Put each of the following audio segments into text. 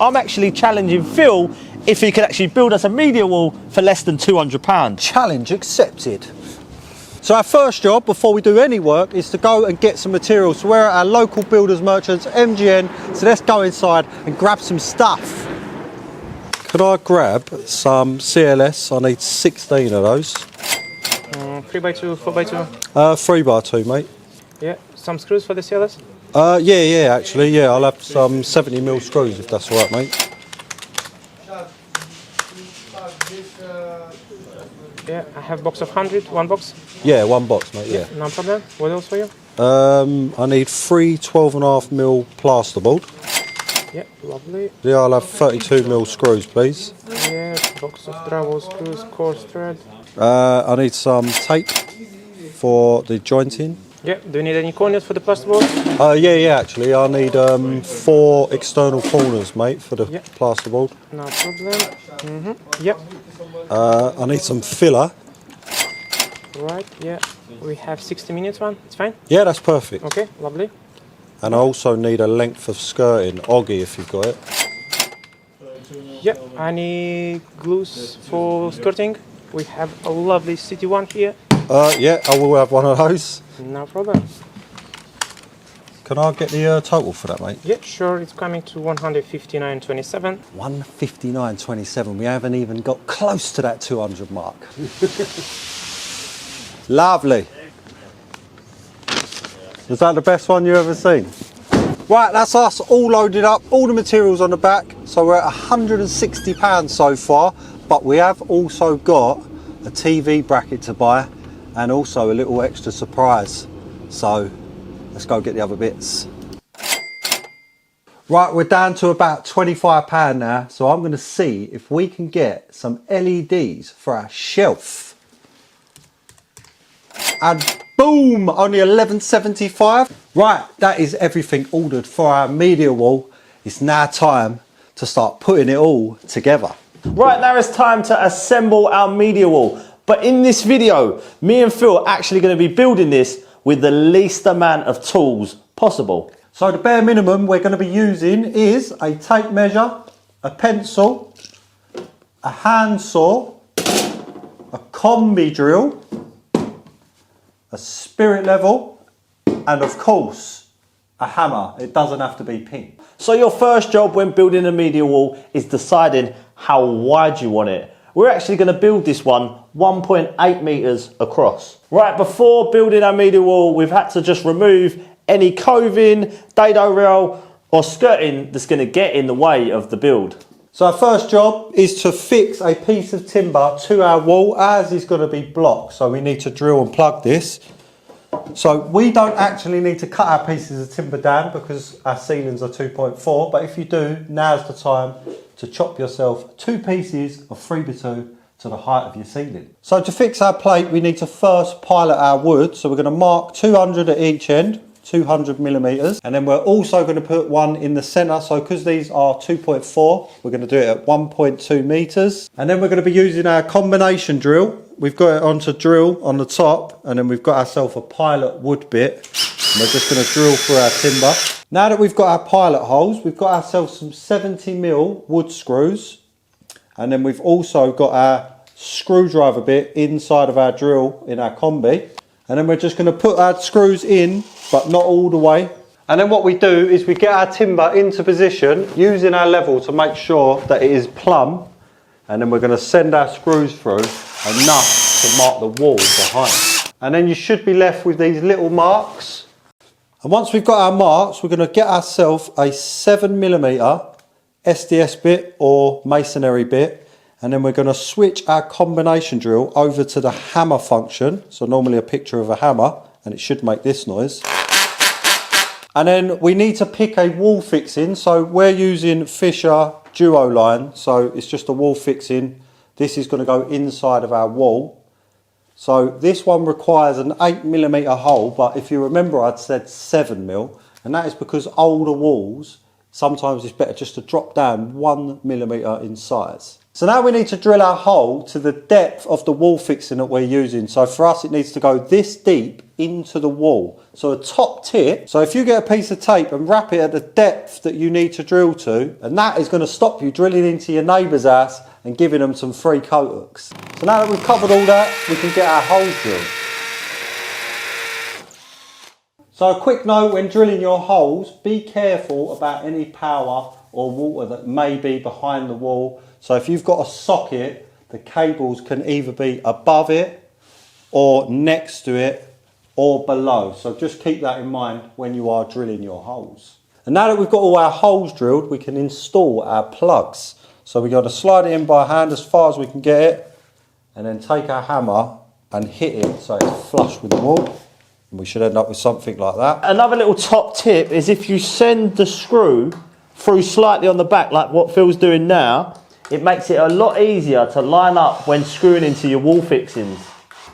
I'm actually challenging Phil if he can actually build us a media wall for less than £200. Challenge accepted. So our first job before we do any work is to go and get some materials. So we're at our local builders merchants, MGN, so let's go inside and grab some stuff. Could I grab some CLS? I need 16 of those. 3x2, 4x2? 3x2, mate. Yeah, some screws for the CLS? Yeah, actually, yeah, I'll have some 70mm screws if that's all right, mate. Yeah, I have box of 100, one box. Yeah, one box, mate, yeah. No problem. What else for you? I need 3 12.5mm plasterboard. Yeah, lovely. Yeah, I'll have 32mm screws, please. Yeah, box of drywall screws, coarse thread. I need some tape for the jointing. Yeah, do you need any corners for the plasterboard? Yeah, actually, I need 4 external corners, mate, for the plasterboard. No problem. Yep. I need some filler. Right, yeah. We have 60 minutes one, it's fine? Yeah, that's perfect. Okay, lovely. And I also need a length of skirting, Oggy, if you've got it. Yep, I need glues for skirting. We have a lovely city one here. Yeah, I will have one of those. No problem. Can I get the total for that, mate? Yeah, sure, it's coming to 159.27. 159.27. We haven't even got close to that 200 mark. Lovely. Is that the best one you've ever seen? Right, that's us all loaded up, all the materials on the back. So we're at £160 so far, but we have also got a TV bracket to buy and also a little extra surprise. So let's go get the other bits. Right, we're down to about £25 now, so I'm going to see if we can get some LEDs for our shelf. And boom, only £11.75. Right, that is everything ordered for our media wall. It's now time to start putting it all together. Right, now it's time to assemble our media wall. But in this video, me and Phil are actually going to be building this with the least amount of tools possible. So the bare minimum we're going to be using is a tape measure, a pencil, a handsaw, a combi drill, a spirit level, and of course, a hammer. It doesn't have to be pink. So your first job when building a media wall is deciding how wide you want it. We're actually going to build this one 1.8 metres across. Right, before building our media wall, we've had to just remove any coving, dado rail or skirting that's going to get in the way of the build. So our first job is to fix a piece of timber to our wall, as is going to be blocked. So we need to drill and plug this. So we don't actually need to cut our pieces of timber down because our ceilings are 2.4, but if you do, now's the time to chop yourself 2 pieces of 3x2 to the height of your ceiling. So to fix our plate, we need to first pilot our wood. So we're going to mark 200 at each end, 200mm, and then we're also going to put one in the centre. So because these are 2.4, we're going to do it at 1.2 metres. And then we're going to be using our combination drill. We've got it onto drill on the top, and then we've got ourselves a pilot wood bit. And we're just going to drill through our timber. Now that we've got our pilot holes, we've got ourselves some 70mm wood screws. And then we've also got our screwdriver bit inside of our drill in our combi. And then we're just going to put our screws in, but not all the way. And then what we do is we get our timber into position using our level to make sure that it is plumb. And then we're going to send our screws through enough to mark the wall behind. And then you should be left with these little marks. And once we've got our marks, we're going to get ourselves a 7mm SDS bit or masonry bit. And then we're going to switch our combination drill over to the hammer function. So normally a picture of a hammer, and it should make this noise. And then we need to pick a wall fixing. So we're using Fisher Duo line. So it's just a wall fixing. This is going to go inside of our wall. So this one requires an 8mm hole, but if you remember I'd said 7mm, and that is because older walls, sometimes it's better just to drop down 1mm in size. So now we need to drill our hole to the depth of the wall fixing that we're using. So for us, it needs to go this deep into the wall. So a top tip, so if you get a piece of tape and wrap it at the depth that you need to drill to, and that is going to stop you drilling into your neighbour's house and giving them some free coat hooks. So now that we've covered all that, we can get our holes drilled. So a quick note, when drilling your holes, be careful about any power or water that may be behind the wall. So if you've got a socket, the cables can either be above it or next to it or below. So just keep that in mind when you are drilling your holes. And now that we've got all our holes drilled, we can install our plugs. So we're going to slide it in by hand as far as we can get it, and then take our hammer and hit it so it's flush with the wall. And we should end up with something like that. Another little top tip is if you send the screw through slightly on the back, like what Phil's doing now, it makes it a lot easier to line up when screwing into your wall fixings.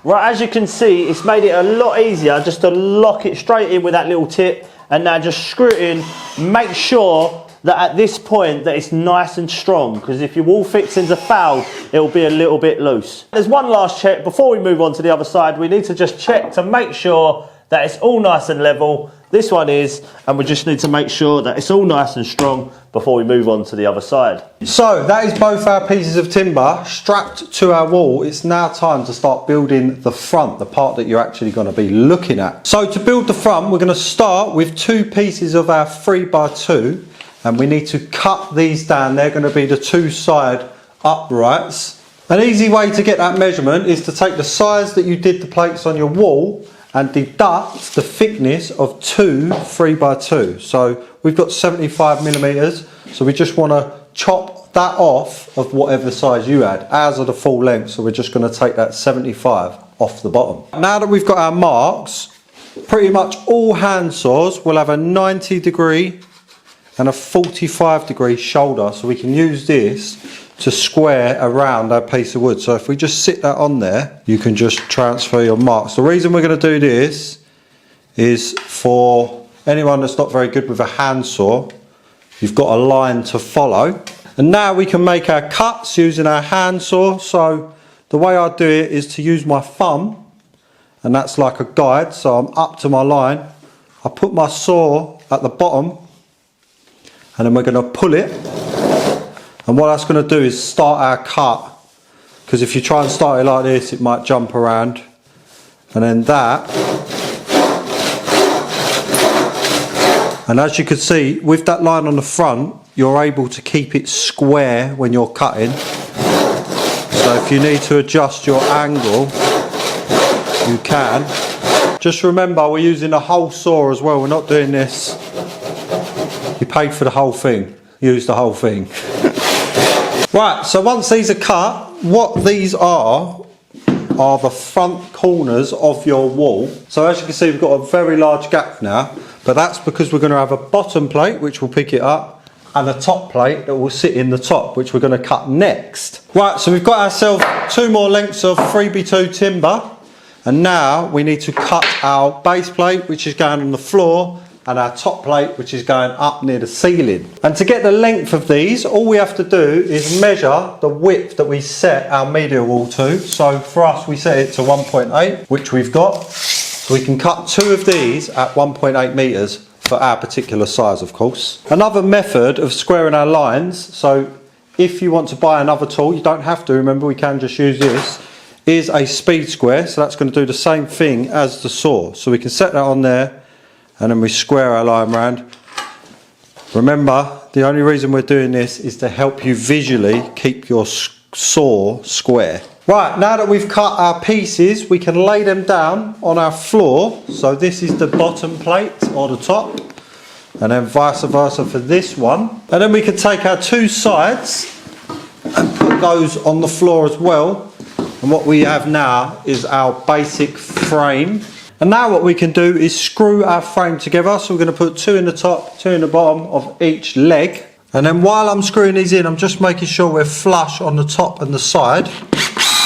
Right, as you can see, it's made it a lot easier just to lock it straight in with that little tip, and now just screw it in. Make sure that at this point that it's nice and strong, because if your wall fixings are fouled, it'll be a little bit loose. There's one last check before we move on to the other side. We need to just check to make sure that it's all nice and level. This one is, and we just need to make sure that it's all nice and strong before we move on to the other side. So that is both our pieces of timber strapped to our wall. It's now time to start building the front, the part that you're actually going to be looking at. So to build the front, we're going to start with 2 pieces of our 3x2, and we need to cut these down. They're going to be the 2 side uprights. An easy way to get that measurement is to take the size that you did the plates on your wall and deduct the thickness of 2 3x2. So we've got 75mm, so we just want to chop that off of whatever size you had. Ours are the full length, so we're just going to take that 75 off the bottom. Now that we've got our marks, pretty much all hand saws will have a 90° and a 45° shoulder, so we can use this to square around our piece of wood. So if we just sit that on there, you can just transfer your marks. The reason we're going to do this is for anyone that's not very good with a handsaw, you've got a line to follow. And now we can make our cuts using our handsaw. So the way I do it is to use my thumb, and that's like a guide. So I'm up to my line. I put my saw at the bottom, and then we're going to pull it. And what that's going to do is start our cut, because if you try and start it like this, it might jump around. And then that. And as you can see, with that line on the front, you're able to keep it square when you're cutting. So if you need to adjust your angle, you can. Just remember, we're using a whole saw as well. We're not doing this. You paid for the whole thing. Use the whole thing. Right, so once these are cut, what these are the front corners of your wall. So as you can see, we've got a very large gap now, but that's because we're going to have a bottom plate which will pick it up, and a top plate that will sit in the top, which we're going to cut next. Right, so we've got ourselves 2 more lengths of 3x2 timber, and now we need to cut our base plate, which is going on the floor, and our top plate, which is going up near the ceiling. And to get the length of these, all we have to do is measure the width that we set our media wall to. So for us, we set it to 1.8, which we've got. So we can cut 2 of these at 1.8 meters for our particular size, of course. Another method of squaring our lines, so if you want to buy another tool, you don't have to, remember we can just use this, is a speed square. So that's going to do the same thing as the saw. So we can set that on there, and then we square our line round. Remember, the only reason we're doing this is to help you visually keep your saw square. Right, now that we've cut our pieces, we can lay them down on our floor. So this is the bottom plate or the top, and then vice versa for this one. And then we can take our 2 sides and put those on the floor as well. And what we have now is our basic frame. And now what we can do is screw our frame together. So we're going to put 2 in the top, 2 in the bottom of each leg. And then while I'm screwing these in, I'm just making sure we're flush on the top and the side.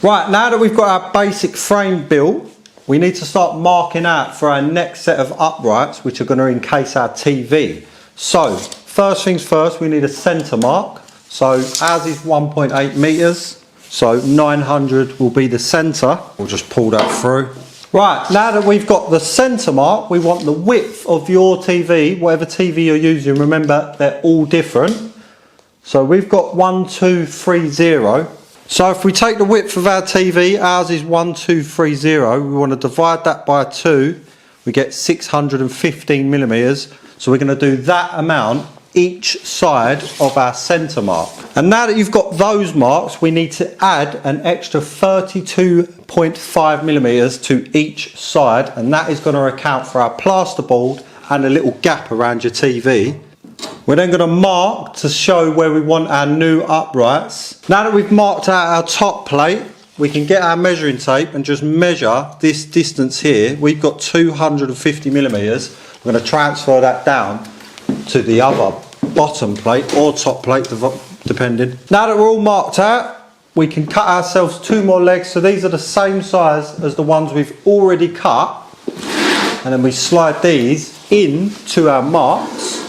Right, now that we've got our basic frame built, we need to start marking out for our next set of uprights, which are going to encase our TV. So first things first, we need a centre mark. So ours is 1.8 meters. So 900 will be the center. We'll just pull that through. Right, now that we've got the center mark, we want the width of your TV, whatever TV you're using. Remember, they're all different. So we've got 1230. So if we take the width of our TV, ours is 1230. We want to divide that by 2. We get 615 millimeters. So we're going to do that amount each side of our center mark. And now that you've got those marks, we need to add an extra 32.5 millimeters to each side, and that is going to account for our plasterboard and a little gap around your TV. We're then going to mark to show where we want our new uprights. Now that we've marked out our top plate, we can get our measuring tape and just measure this distance here. We've got 250 millimeters. We're going to transfer that down to the other bottom plate or top plate, depending. Now that we're all marked out, we can cut ourselves 2 more legs. So these are the same size as the ones we've already cut, and then we slide these into our marks.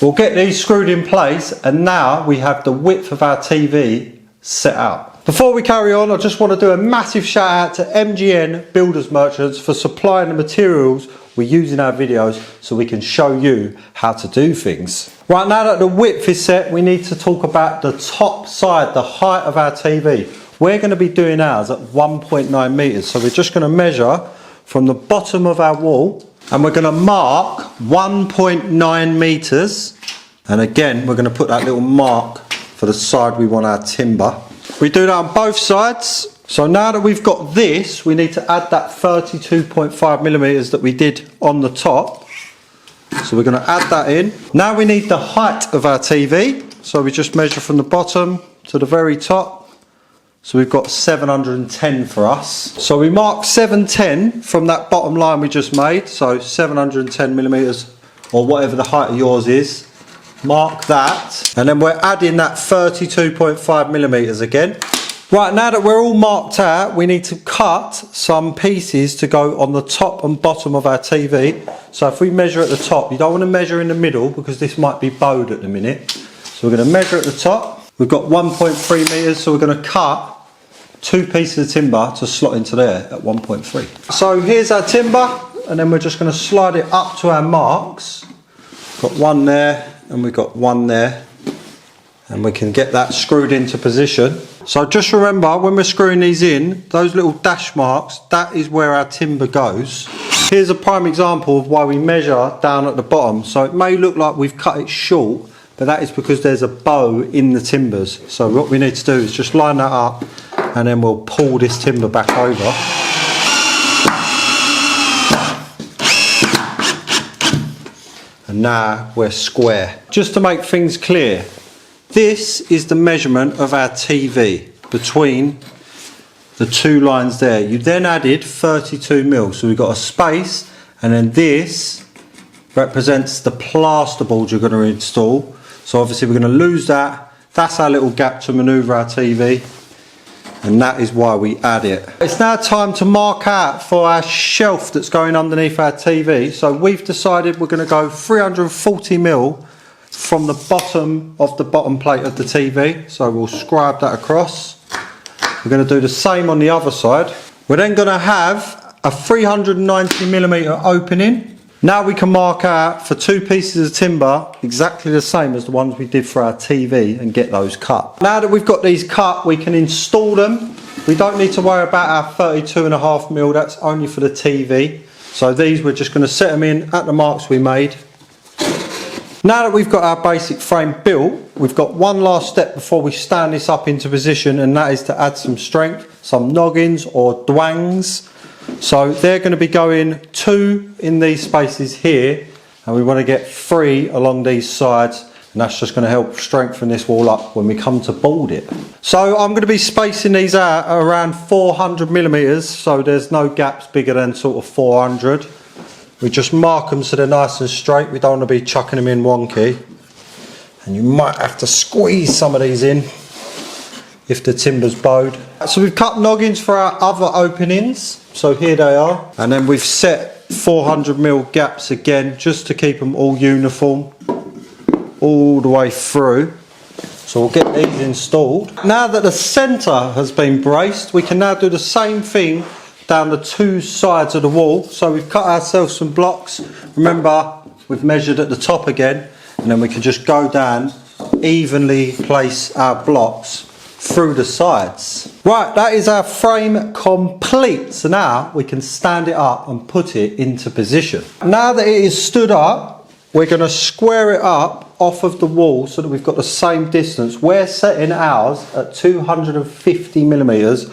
We'll get these screwed in place, and now we have the width of our TV set out. Before we carry on, I just want to do a massive shout out to MGN Builders Merchants for supplying the materials we use in our videos so we can show you how to do things. Right, now that the width is set, we need to talk about the top side, the height of our TV. We're going to be doing ours at 1.9 meters. So we're just going to measure from the bottom of our wall, and we're going to mark 1.9 meters. And again, we're going to put that little mark for the side we want our timber. We do that on both sides. So now that we've got this, we need to add that 32.5 millimeters that we did on the top. So we're going to add that in. Now we need the height of our TV. So we just measure from the bottom to the very top. So we've got 710 for us. So we mark 710 from that bottom line we just made. So 710 millimeters, or whatever the height of yours is. Mark that. And then we're adding that 32.5 millimeters again. Right, now that we're all marked out, we need to cut some pieces to go on the top and bottom of our TV. So if we measure at the top, you don't want to measure in the middle because this might be bowed at the minute. So we're going to measure at the top. We've got 1.3 meters, so we're going to cut 2 pieces of timber to slot into there at 1.3. So here's our timber, and then we're just going to slide it up to our marks. Got one there, and we've got one there. And we can get that screwed into position. So just remember, when we're screwing these in, those little dash marks, that is where our timber goes. Here's a prime example of why we measure down at the bottom. So it may look like we've cut it short, but that is because there's a bow in the timbers. So what we need to do is just line that up, and then we'll pull this timber back over. And now we're square. Just to make things clear, this is the measurement of our TV between the 2 lines there. You then added 32 mil, so we've got a space, and then this represents the plasterboard you're going to install. So obviously we're going to lose that. That's our little gap to manoeuvre our TV, and that is why we add it. It's now time to mark out for our shelf that's going underneath our TV. So we've decided we're going to go 340 mil from the bottom of the bottom plate of the TV. So we'll scribe that across. We're going to do the same on the other side. We're then going to have a 390 millimeter opening. Now we can mark out for 2 pieces of timber exactly the same as the ones we did for our TV and get those cut. Now that we've got these cut, we can install them. We don't need to worry about our 32.5 mil, that's only for the TV. So these, we're just going to set them in at the marks we made. Now that we've got our basic frame built, we've got one last step before we stand this up into position, and that is to add some strength, some noggins or dwangs. So they're going to be going 2 in these spaces here, and we want to get 3 along these sides, and that's just going to help strengthen this wall up when we come to board it. So I'm going to be spacing these out around 400 millimeters, so there's no gaps bigger than sort of 400. We just mark them so they're nice and straight. We don't want to be chucking them in wonky. And you might have to squeeze some of these in if the timber's bowed. So we've cut noggins for our other openings. So here they are. And then we've set 400 mil gaps again, just to keep them all uniform. all the way through. So we'll get these installed. Now that the centre has been braced, we can now do the same thing down the two sides of the wall. So we've cut ourselves some blocks. Remember, we've measured at the top again, and then we can just go down, evenly place our blocks through the sides. Right, that is our frame complete. So now we can stand it up and put it into position. Now that it is stood up, we're going to square it up off of the wall so that we've got the same distance. We're setting ours at 250 millimeters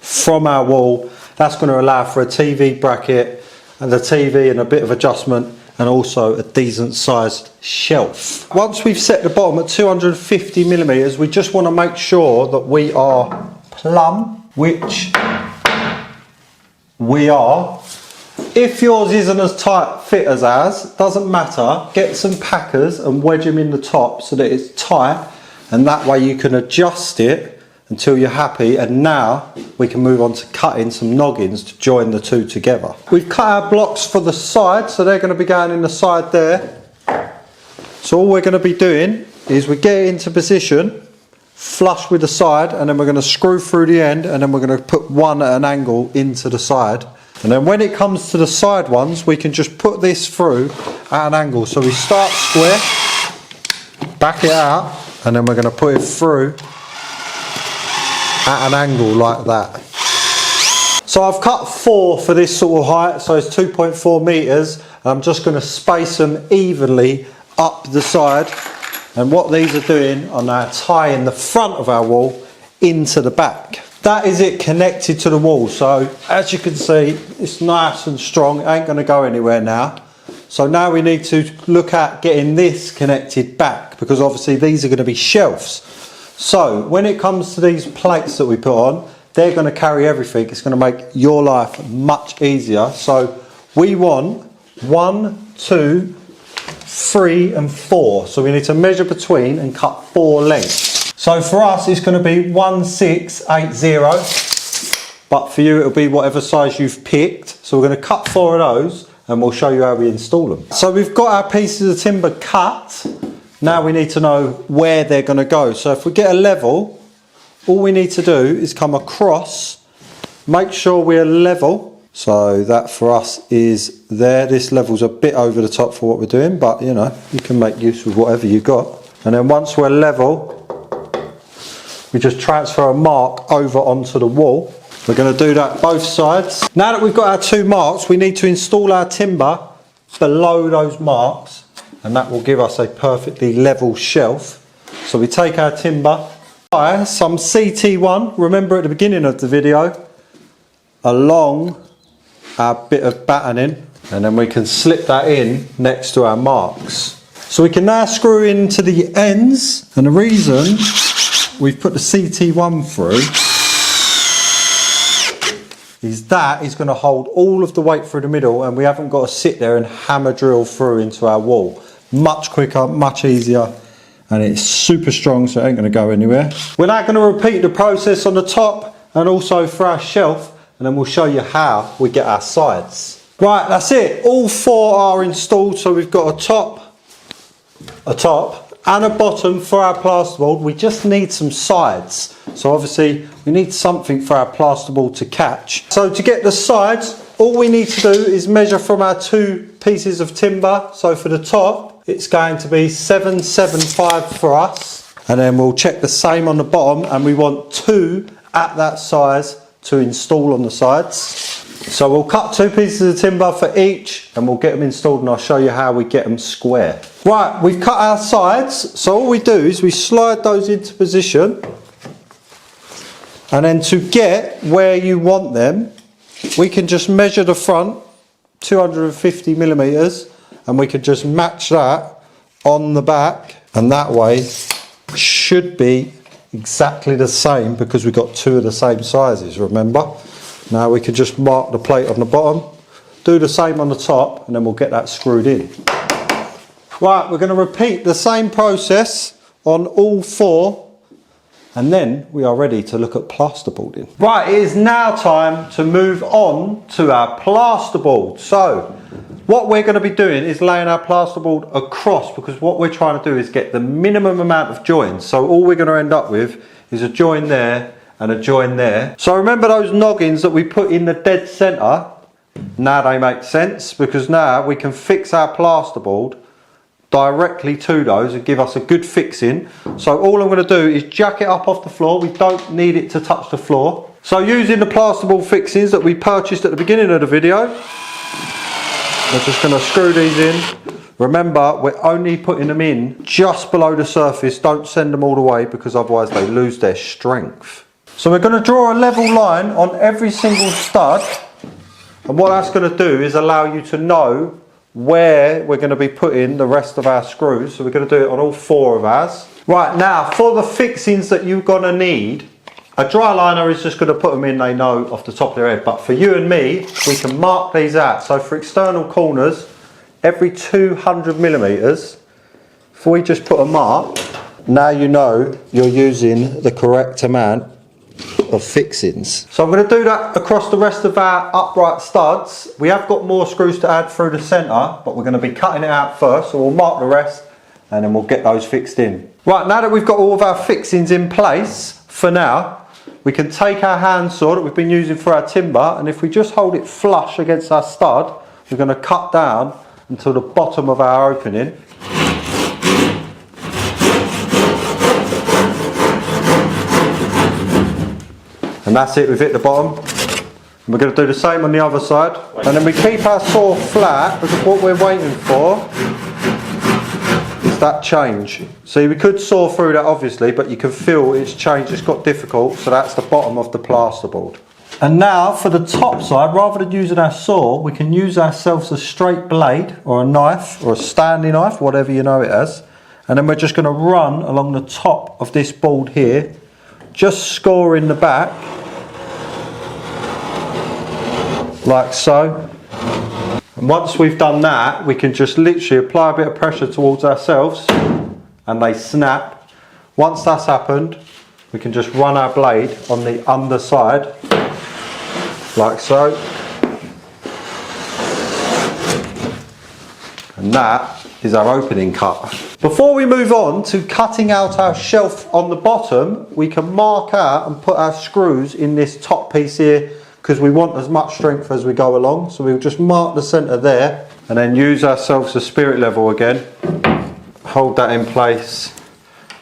from our wall. That's going to allow for a TV bracket and the TV and a bit of adjustment, and also a decent sized shelf. Once we've set the bottom at 250 millimeters, we just want to make sure that we are plumb, which we are. If yours isn't as tight fit as ours, doesn't matter. Get some packers and wedge them in the top so that it's tight, and that way you can adjust it until you're happy. And now we can move on to cutting some noggins to join the two together. We've cut our blocks for the side, so they're going to be going in the side there. So all we're going to be doing is we get it into position, flush with the side, and then we're going to screw through the end, and then we're going to put one at an angle into the side. And then when it comes to the side ones, we can just put this through at an angle. So we start square, back it out, and then we're going to put it through at an angle like that. So I've cut 4 for this sort of height, so it's 2.4 meters. I'm just going to space them evenly up the side. And what these are doing are now tying the front of our wall into the back. That is it connected to the wall. So as you can see, it's nice and strong. It ain't going to go anywhere now. So now we need to look at getting this connected back, because obviously these are going to be shelves. So when it comes to these plates that we put on, they're going to carry everything. It's going to make your life much easier. So we want 1, 2, 3 and 4. So we need to measure between and cut 4 lengths. So for us it's going to be 1680, but for you it'll be whatever size you've picked. So we're going to cut 4 of those and we'll show you how we install them. So we've got our pieces of timber cut. Now we need to know where they're going to go. So if we get a level, all we need to do is come across, make sure we're level. So that for us is there. This level's a bit over the top for what we're doing, but you know, you can make use of whatever you got. And then once we're level, we just transfer a mark over onto the wall. We're going to do that both sides. Now that we've got our 2 marks, we need to install our timber below those marks, and that will give us a perfectly level shelf. So we take our timber, apply some CT1, remember at the beginning of the video, along our bit of battening, and then we can slip that in next to our marks. So we can now screw into the ends, and the reason we've put the CT1 through is that is going to hold all of the weight through the middle, and we haven't got to sit there and hammer drill through into our wall. Much quicker, much easier, and it's super strong, so it ain't going to go anywhere. We're now going to repeat the process on the top and also for our shelf, and then we'll show you how we get our sides. Right, that's it. All 4 are installed, so we've got a top and a bottom for our plasterboard. We just need some sides. So obviously we need something for our plasterboard to catch. So to get the sides, all we need to do is measure from our 2 pieces of timber. So for the top, it's going to be 775 for us. And then we'll check the same on the bottom, and we want 2 at that size to install on the sides. So we'll cut 2 pieces of timber for each, and we'll get them installed, and I'll show you how we get them square. Right, we've cut our sides, so all we do is we slide those into position, and then to get where you want them, we can just measure the front, 250 millimeters, and we can just match that on the back, and that way should be exactly the same, because we've got 2 of the same sizes, remember? Now we can just mark the plate on the bottom, do the same on the top, and then we'll get that screwed in. Right, we're going to repeat the same process on all 4, and then we are ready to look at plasterboarding. Right, it is now time to move on to our plasterboard. So What we're going to be doing is laying our plasterboard across, because what we're trying to do is get the minimum amount of joins. So all we're going to end up with is a join there and a join there. So remember those noggins that we put in the dead centre? Now they make sense, because now we can fix our plasterboard directly to those and give us a good fixing. So all I'm going to do is jack it up off the floor. We don't need it to touch the floor. So using the plasterboard fixings that we purchased at the beginning of the video, we're just going to screw these in. Remember, we're only putting them in just below the surface. Don't send them all the way, because otherwise they lose their strength. So we're going to draw a level line on every single stud, and what that's going to do is allow you to know where we're going to be putting the rest of our screws. So we're going to do it on all 4 of ours. Right, now for the fixings that you're going to need, a dry liner is just going to put them in, they know off the top of their head, but for you and me, we can mark these out. So for external corners, every 200 millimeters, if we just put a mark, now you know you're using the correct amount of fixings. So I'm going to do that across the rest of our upright studs. We have got more screws to add through the centre, but we're going to be cutting it out first, so we'll mark the rest and then we'll get those fixed in. Right, now that we've got all of our fixings in place, for now, we can take our handsaw that we've been using for our timber, and if we just hold it flush against our stud, we're going to cut down until the bottom of our opening. And that's it, we've hit the bottom. And we're going to do the same on the other side. And then we keep our saw flat, because what we're waiting for is that change. See, we could saw through that obviously, but you can feel it's changed, it's got difficult, so that's the bottom of the plasterboard. And now for the top side, rather than using our saw, we can use ourselves a straight blade or a knife or a Stanley knife, whatever you know it as. And then we're just going to run along the top of this board here, just scoring the back, like so. And once we've done that, we can just literally apply a bit of pressure towards ourselves and they snap. Once that's happened, we can just run our blade on the underside, like so. And that is our opening cut. Before we move on to cutting out our shelf on the bottom, we can mark out and put our screws in this top piece here, because we want as much strength as we go along. So we'll just mark the centre there and then use ourselves a spirit level again, hold that in place,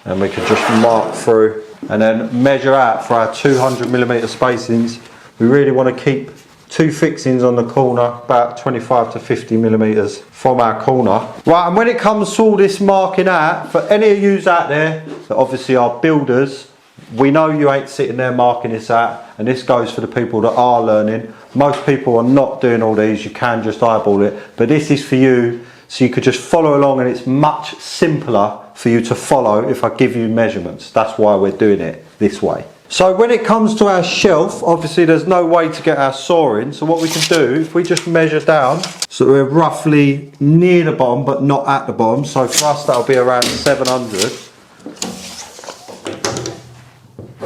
and we can just mark through and then measure out for our 200 millimeter spacings. We really want to keep 2 fixings on the corner, about 25 to 50 millimeters from our corner. Right, and when it comes to all this marking out, for any of yous out there that obviously are builders, we know you ain't sitting there marking this out, and this goes for the people that are learning. Most people are not doing all these, you can just eyeball it, but this is for you, so you could just follow along, and it's much simpler for you to follow if I give you measurements. That's why we're doing it this way. So when it comes to our shelf, obviously there's no way to get our saw in, so what we can do, if we just measure down, so we're roughly near the bottom but not at the bottom, so for us that'll be around 700.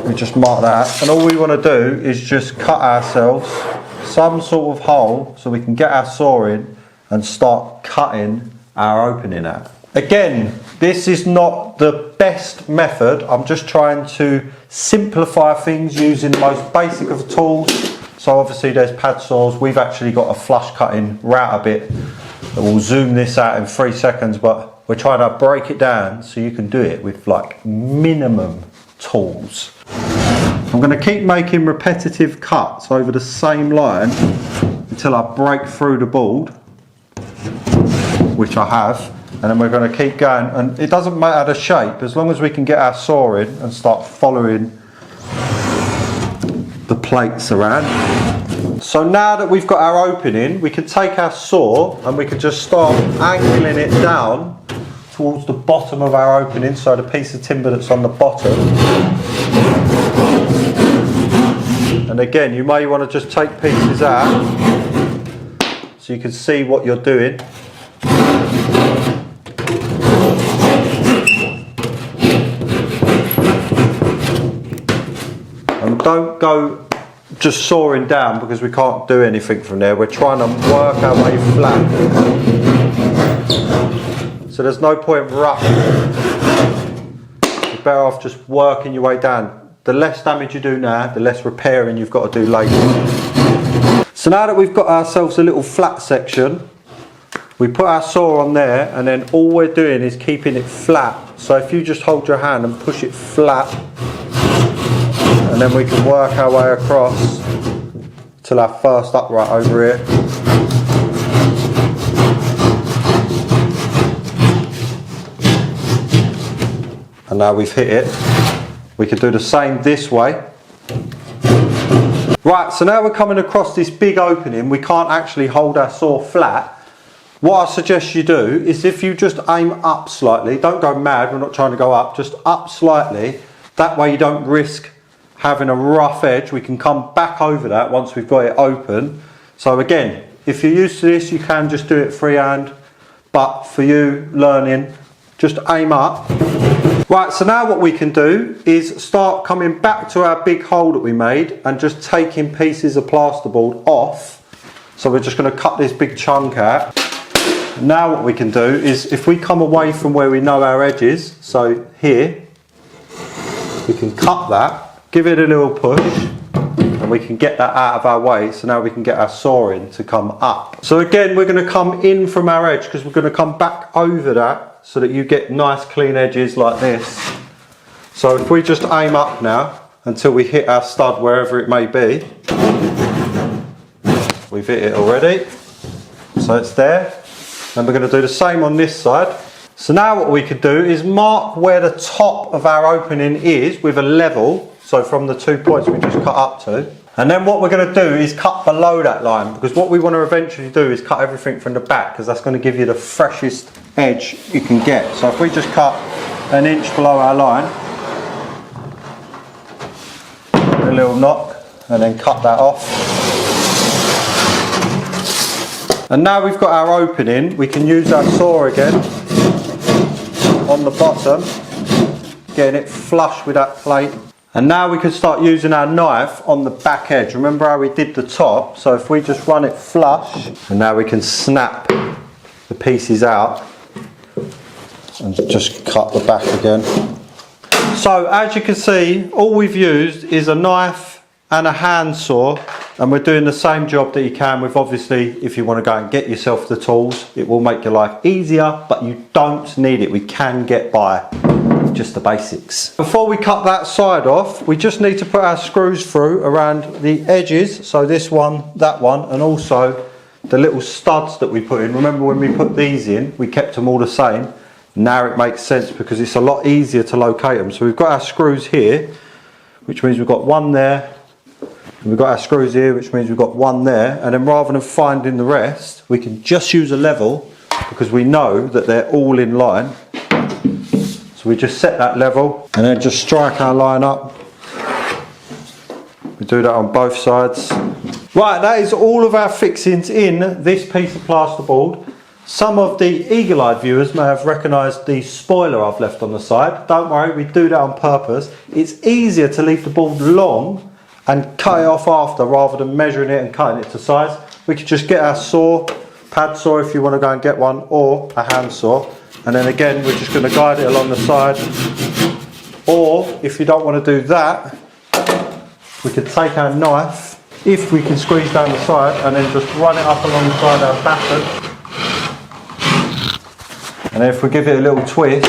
We just mark that, and all we want to do is just cut ourselves some sort of hole so we can get our saw in and start cutting our opening out. Again, this is not the best method. I'm just trying to simplify things using the most basic of tools. So obviously there's pad saws. We've actually got a flush cutting router bit that will zoom this out in 3 seconds, but we're trying to break it down so you can do it with like minimum tools. I'm going to keep making repetitive cuts over the same line until I break through the board, which I have, and then we're going to keep going, and it doesn't matter the shape as long as we can get our saw in and start following the plates around. So now that we've got our opening, we can take our saw and we can just start angling it down towards the bottom of our opening, so the piece of timber that's on the bottom. And again, you may want to just take pieces out so you can see what you're doing. And don't go just sawing down because we can't do anything from there. We're trying to work our way flat. So there's no point rushing. You're better off just working your way down. The less damage you do now, the less repairing you've got to do later. So now that we've got ourselves a little flat section, we put our saw on there, and then all we're doing is keeping it flat. So if you just hold your hand and push it flat, and then we can work our way across till our first upright over here. And now we've hit it. We can do the same this way. Right, so now we're coming across this big opening. We can't actually hold our saw flat. What I suggest you do is if you just aim up slightly, don't go mad, we're not trying to go up, just up slightly. That way you don't risk having a rough edge. We can come back over that once we've got it open. So again, if you're used to this, you can just do it freehand. But for you learning, just aim up. Right, so now what we can do is start coming back to our big hole that we made and just taking pieces of plasterboard off. So we're just going to cut this big chunk out. Now what we can do is if we come away from where we know our edge is, so here, we can cut that, give it a little push, and we can get that out of our way. So now we can get our saw in to come up. So again, we're going to come in from our edge because we're going to come back over that so that you get nice clean edges like this. So if we just aim up now until we hit our stud wherever it may be, we've hit it already, so it's there. And we're going to do the same on this side. So now what we could do is mark where the top of our opening is with a level, so from the 2 points we just cut up to. And then what we're going to do is cut below that line, because what we want to eventually do is cut everything from the back, because that's going to give you the freshest edge you can get. So if we just cut an inch below our line, a little knock, and then cut that off. And now we've got our opening, we can use our saw again on the bottom, getting it flush with that plate. And now we can start using our knife on the back edge. Remember how we did the top? So if we just run it flush, and now we can snap the pieces out and just cut the back again. So as you can see, all we've used is a knife and a handsaw, and we're doing the same job that you can with, obviously, if you want to go and get yourself the tools, it will make your life easier, but you don't need it. We can get by with just the basics. Before we cut that side off, we just need to put our screws through around the edges, so this one, that one, and also the little studs that we put in. Remember when we put these in, we kept them all the same. Now it makes sense because it's a lot easier to locate them. So we've got our screws here, which means we've got one there, and we've got our screws here, which means we've got one there, and then rather than finding the rest, we can just use a level because we know that they're all in line. So we just set that level and then just strike our line up. We do that on both sides. Right, that is all of our fixings in this piece of plasterboard. Some of the eagle-eyed viewers may have recognised the spoiler I've left on the side. Don't worry, we do that on purpose. It's easier to leave the board long and cut it off after rather than measuring it and cutting it to size. We could just get our saw, pad saw if you want to go and get one, or a hand saw, and then again we're just going to guide it along the side. Or if you don't want to do that, we could take our knife, if we can squeeze down the side, and then just run it up alongside our batten. And then if we give it a little twist,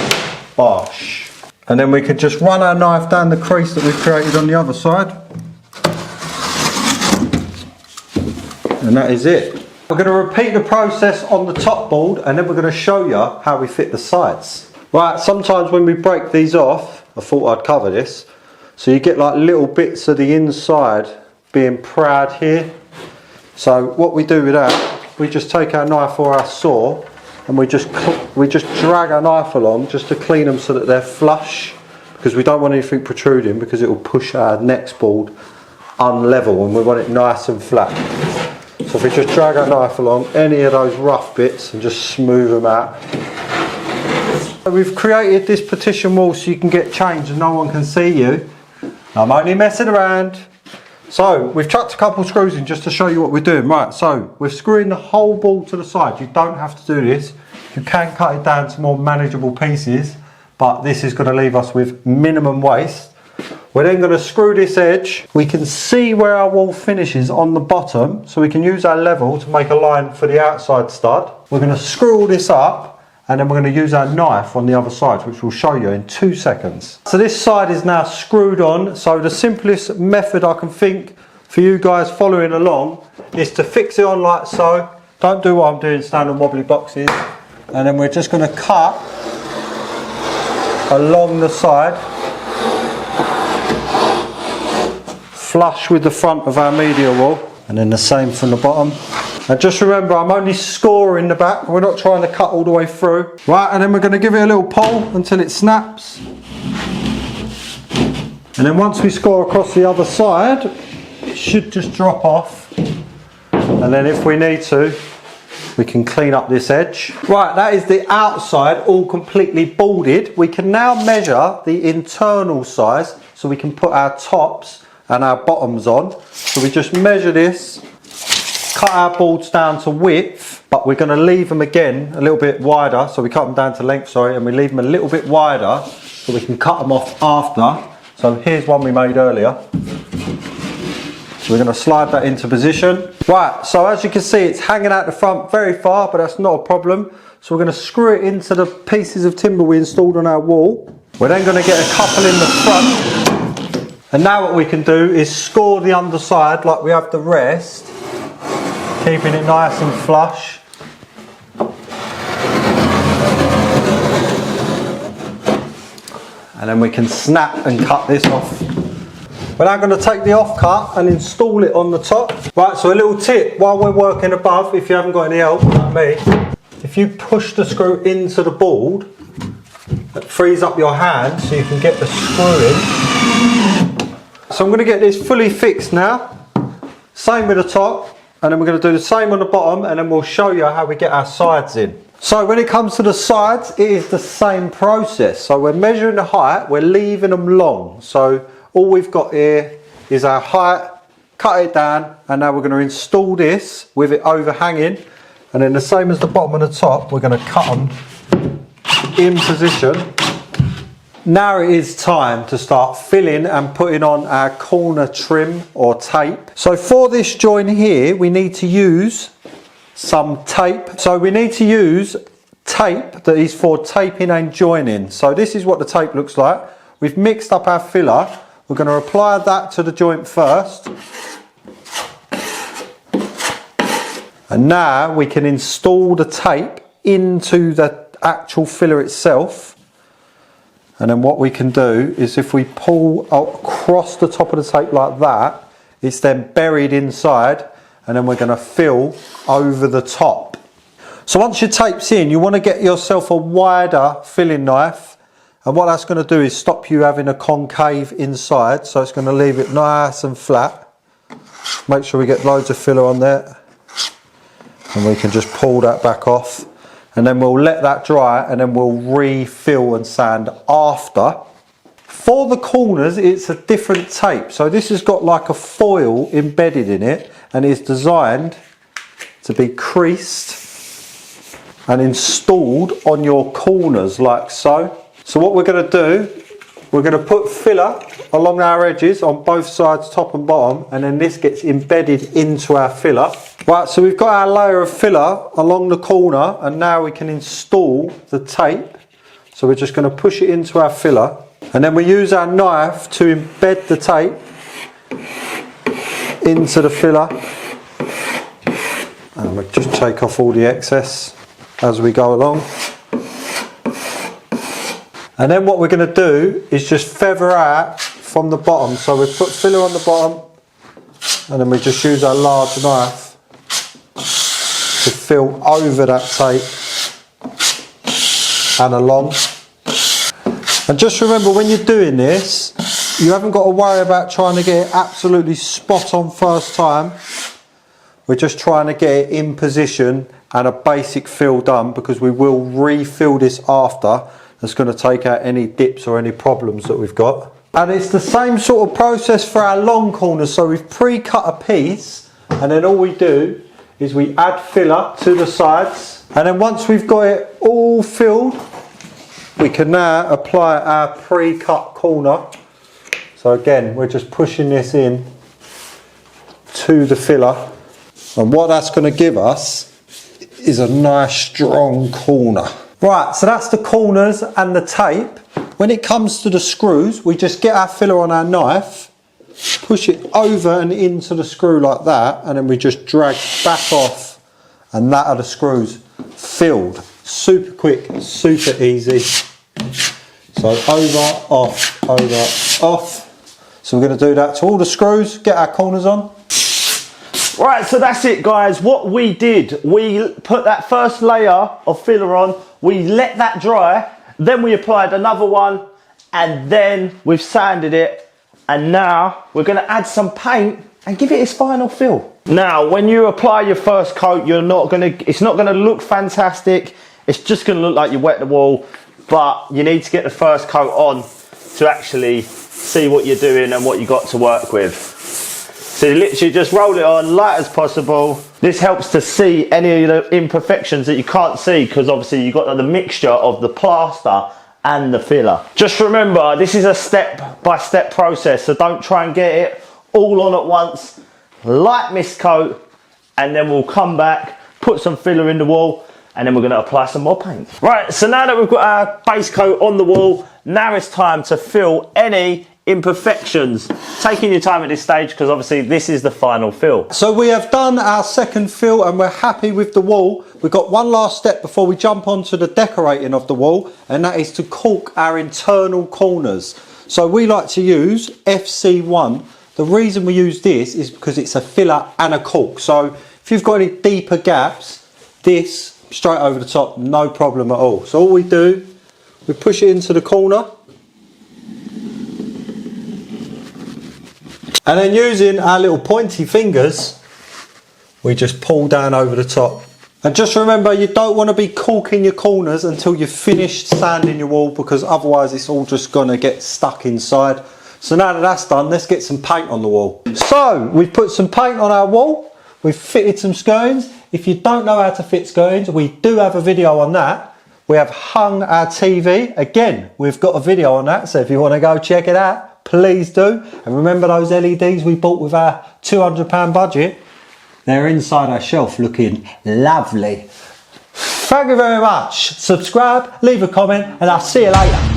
bosh. And then we could just run our knife down the crease that we've created on the other side. And that is it. We're going to repeat the process on the top board, and then we're going to show you how we fit the sides. Right, sometimes when we break these off, I thought I'd cover this, so you get like little bits of the inside being proud here. So what we do with that, we just take our knife or our saw, and we just drag our knife along just to clean them so that they're flush, because we don't want anything protruding because it will push our next board unlevel and we want it nice and flat. So if we just drag our knife along any of those rough bits and just smooth them out. So we've created this partition wall so you can get changed and no one can see you. I'm only messing around. So we've chucked a couple screws in just to show you what we're doing. Right, so we're screwing the whole board to the side. You don't have to do this. You can cut it down to more manageable pieces, but this is going to leave us with minimum waste. We're then going to screw this edge. We can see where our wall finishes on the bottom, so we can use our level to make a line for the outside stud. We're going to screw all this up, and then we're going to use our knife on the other side, which we'll show you in 2 seconds. So this side is now screwed on. So the simplest method I can think for you guys following along is to fix it on like so. Don't do what I'm doing, stand on wobbly boxes. And then we're just going to cut along the side, flush with the front of our media wall, and then the same from the bottom. And just remember, I'm only scoring the back, we're not trying to cut all the way through. Right, and then we're going to give it a little pull until it snaps. And then once we score across the other side, it should just drop off. And then if we need to, we can clean up this edge. Right, that is the outside all completely boarded. We can now measure the internal size so we can put our tops and our bottoms on. So we just measure this, cut our boards down to width, but we're going to leave them again a little bit wider. So we cut them down to length, sorry, and we leave them a little bit wider so we can cut them off after. So here's one we made earlier. So we're going to slide that into position. Right, so as you can see, it's hanging out the front very far, but that's not a problem. So we're going to screw it into the pieces of timber we installed on our wall. We're then going to get a couple in the front. And now what we can do is score the underside like we have the rest, keeping it nice and flush. And then we can snap and cut this off. We're now going to take the offcut and install it on the top. Right, so a little tip while we're working above, if you haven't got any help like me, if you push the screw into the board, it frees up your hand so you can get the screw in. So I'm going to get this fully fixed now. Same with the top, and then we're going to do the same on the bottom, and then we'll show you how we get our sides in. So when it comes to the sides, it is the same process. So we're measuring the height, we're leaving them long. So all we've got here is our height, cut it down, and now we're going to install this with it overhanging. And then the same as the bottom and the top, we're going to cut them in position. Now it is time to start filling and putting on our corner trim or tape. So for this join here, we need to use some tape. So we need to use tape that is for taping and joining. So this is what the tape looks like. We've mixed up our filler. We're going to apply that to the joint first. And now we can install the tape into the actual filler itself. And then what we can do is if we pull across the top of the tape like that, it's then buried inside, and then we're going to fill over the top. So once your tape's in, you want to get yourself a wider filling knife, and what that's going to do is stop you having a concave inside, so it's going to leave it nice and flat. Make sure we get loads of filler on there, and we can just pull that back off, and then we'll let that dry, and then we'll refill and sand after. For the corners, it's a different tape. So this has got like a foil embedded in it, and it's designed to be creased and installed on your corners like so. So what we're going to do, we're going to put filler along our edges on both sides, top and bottom, and then this gets embedded into our filler. Right, so we've got our layer of filler along the corner, and now we can install the tape. So we're just going to push it into our filler, and then we use our knife to embed the tape into the filler, and we'll just take off all the excess as we go along. And then what we're going to do is just feather out from the bottom. So we put filler on the bottom, and then we just use our large knife to fill over that tape and along. And just remember, when you're doing this, you haven't got to worry about trying to get it absolutely spot on first time. We're just trying to get it in position and a basic fill done, because we will refill this after. That's going to take out any dips or any problems that we've got. And it's the same sort of process for our long corners. So we've pre-cut a piece, and then all we do is we add filler to the sides. And then once we've got it all filled, we can now apply our pre-cut corner. So again, we're just pushing this in to the filler. And what that's going to give us is a nice strong corner. Right, so that's the corners and the tape. When it comes to the screws, we just get our filler on our knife, push it over and into the screw like that, and then we just drag back off, and that are the screws filled. Super quick, super easy. So over, off, over, off. So we're going to do that to all the screws, get our corners on. Right, so that's it guys. What we did, we put that first layer of filler on, we let that dry, then we applied another one, and then we've sanded it, and now we're going to add some paint and give it its final fill. Now, when you apply your first coat, it's not going to look fantastic. It's just going to look like you wet the wall, but you need to get the first coat on to actually see what you're doing and what you got to work with. So you literally just roll it on light as possible. This helps to see any of the imperfections that you can't see, because obviously you've got the mixture of the plaster and the filler. Just remember, this is a step-by-step process, so don't try and get it all on at once. Light mist coat, and then we'll come back, put some filler in the wall, and then we're going to apply some more paint. Right, so now that we've got our base coat on the wall, now it's time to fill any imperfections. Taking your time at this stage, because obviously this is the final fill. So we have done our second fill and we're happy with the wall. We've got one last step before we jump onto the decorating of the wall, and that is to caulk our internal corners. So we like to use FC1. The reason we use this is because it's a filler and a caulk. So if you've got any deeper gaps, this straight over the top, no problem at all. So all we do, we push it into the corner, and then using our little pointy fingers, we just pull down over the top. And just remember, you don't want to be caulking your corners until you've finished sanding your wall, because otherwise it's all just going to get stuck inside. So now that that's done, let's get some paint on the wall. So we've put some paint on our wall, we've fitted some skirtings. If you don't know how to fit skirtings, we do have a video on that. We have hung our TV. Again, we've got a video on that, so if you want to go check it out, please do. And remember those LEDs we bought with our £200 budget? They're inside our shelf looking lovely. Thank you very much. Subscribe, leave a comment, and I'll see you later.